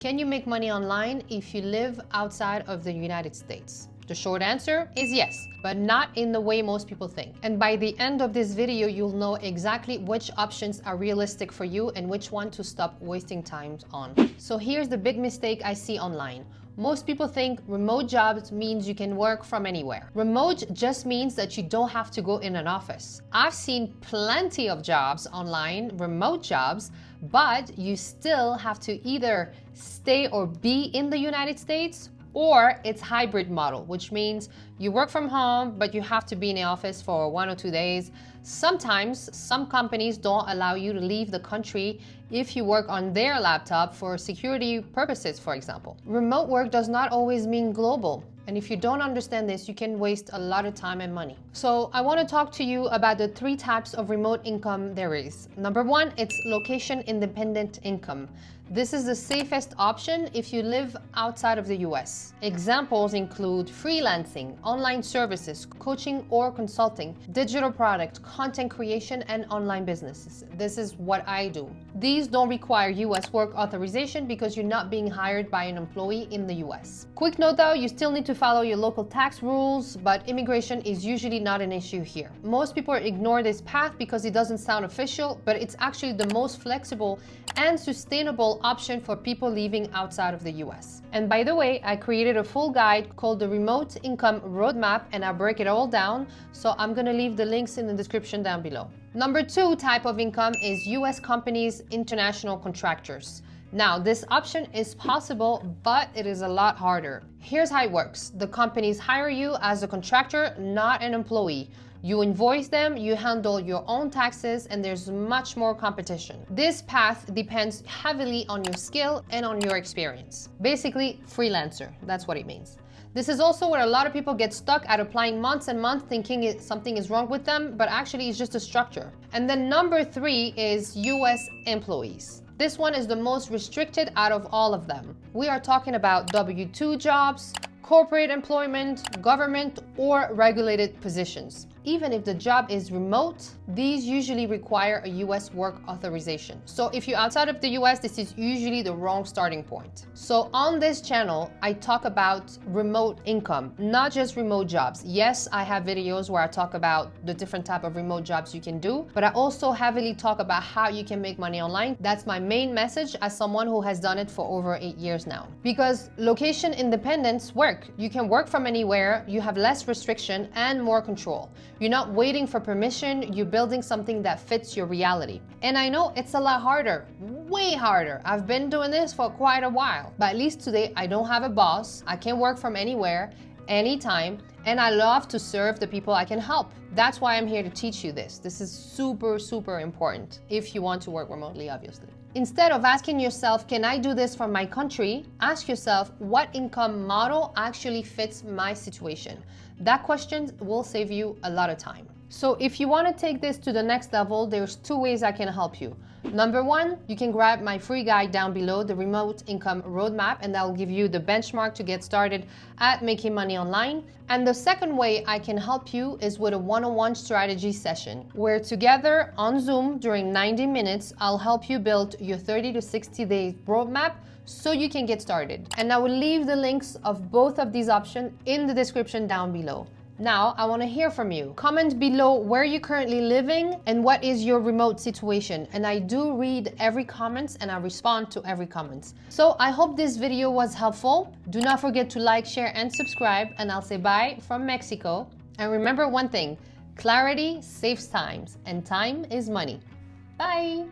Can you make money online if you live outside of the United States? The short answer is yes, but not in the way most people think. And by the end of this video, you'll know exactly which options are realistic for you and which one to stop wasting time on. So here's the big mistake I see online. Most people think remote jobs means you can work from anywhere. Remote just means that you don't have to go in an office. I've seen plenty of jobs online, remote jobs, but you still have to either stay or be in the United States, or it's hybrid model, which means you work from home, but you have to be in the office for 1 or 2 days. Sometimes some companies don't allow you to leave the country if you work on their laptop for security purposes, for example. Remote work does not always mean global. And if you don't understand this, you can waste a lot of time and money. So I want to talk to you about the 3 types of remote income there is. Number 1, it's location independent income. This is the safest option if you live outside of the US. Examples include freelancing, online services, coaching or consulting, digital product, content creation, and online businesses. This is what I do. These don't require US work authorization because you're not being hired by an employee in the US. Quick note though, you still need to follow your local tax rules, but immigration is usually not an issue here. Most people ignore this path because it doesn't sound official, but it's actually the most flexible and sustainable option for people living outside of the US. And by the way, I created a full guide called the Remote Income Roadmap, and I break it all down, so I'm gonna leave the links in the description down below. Number 2 type of income is US companies, international contractors. Now, this option is possible, but it is a lot harder. Here's how it works. The companies hire you as a contractor, not an employee. You invoice them, you handle your own taxes, and there's much more competition. This path depends heavily on your skill and on your experience. Basically, freelancer, that's what it means. This is also where a lot of people get stuck at applying months and months thinking something is wrong with them, but actually it's just a structure. And then number 3 is US employees. This one is the most restricted out of all of them. We are talking about W-2 jobs, corporate employment, government, or regulated positions. Even if the job is remote, these usually require a US work authorization. So if you're outside of the US, this is usually the wrong starting point. So on this channel, I talk about remote income, not just remote jobs. Yes, I have videos where I talk about the different type of remote jobs you can do, but I also heavily talk about how you can make money online. That's my main message as someone who has done it for over 8 years now. Because location independence work. You can work from anywhere, you have less restriction and more control. You're not waiting for permission, you're building something that fits your reality. And I know it's a lot harder, way harder. I've been doing this for quite a while, but at least today I don't have a boss, I can work from anywhere, anytime, and I love to serve the people I can help. That's why I'm here to teach you this. This is super, super important if you want to work remotely, obviously. Instead of asking yourself, can I do this from my country? Ask yourself, what income model actually fits my situation? That question will save you a lot of time. So if you want to take this to the next level, there's 2 ways I can help you. Number 1, you can grab my free guide down below, the Remote Income Roadmap, and that will give you the benchmark to get started at making money online. And the second way I can help you is with a one-on-one strategy session, where together on Zoom during 90 minutes, I'll help you build your 30 to 60 day roadmap so you can get started. And I will leave the links of both of these options in the description down below. Now, I want to hear from you. Comment below where you're currently living and what is your remote situation. And I do read every comment and I respond to every comment. So I hope this video was helpful. Do not forget to like, share, and subscribe. And I'll say bye from Mexico. And remember one thing, clarity saves time, and time is money. Bye.